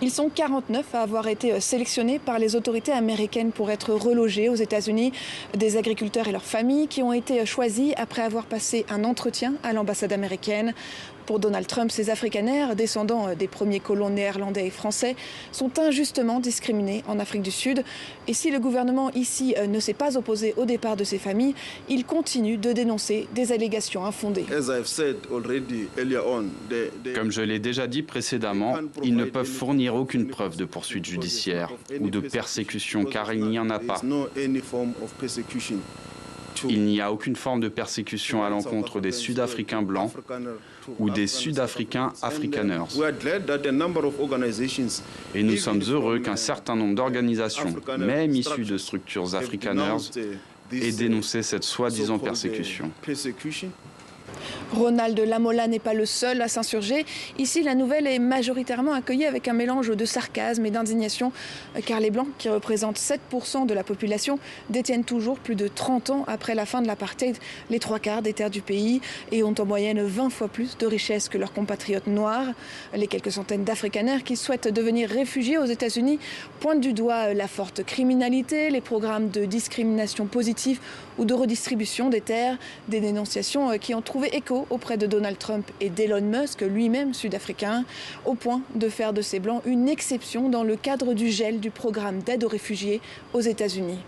Ils sont 49 à avoir été sélectionnés par les autorités américaines pour être relogés aux États-Unis. Des agriculteurs et leurs familles qui ont été choisis après avoir passé un entretien à l'ambassade américaine. Pour Donald Trump, ces Afrikaners, descendants des premiers colons néerlandais et français, sont injustement discriminés en Afrique du Sud. Et si le gouvernement ici ne s'est pas opposé au départ de ces familles, il continue de dénoncer des allégations infondées. Comme je l'ai déjà dit précédemment, ils ne peuvent fournir aucune preuve de poursuite judiciaire ou de persécution car il n'y en a pas. Il n'y a aucune forme de persécution à l'encontre des Sud-Africains blancs ou des Sud-Africains Afrikaners. Et nous sommes heureux qu'un certain nombre d'organisations, même issues de structures Afrikaners, aient dénoncé cette soi-disant persécution. Ronald Lamola n'est pas le seul à s'insurger. Ici, la nouvelle est majoritairement accueillie avec un mélange de sarcasme et d'indignation, car les Blancs, qui représentent 7% de la population, détiennent toujours plus de 30 ans après la fin de l'apartheid les 3/4 des terres du pays et ont en moyenne 20 fois plus de richesses que leurs compatriotes noirs. Les quelques centaines d'Afrikaners qui souhaitent devenir réfugiés aux États-Unis pointent du doigt la forte criminalité, les programmes de discrimination positive ou de redistribution des terres, des dénonciations qui ont trouvé écho auprès de Donald Trump et d'Elon Musk, lui-même sud-africain, au point de faire de ces Blancs une exception dans le cadre du gel du programme d'aide aux réfugiés aux États-Unis.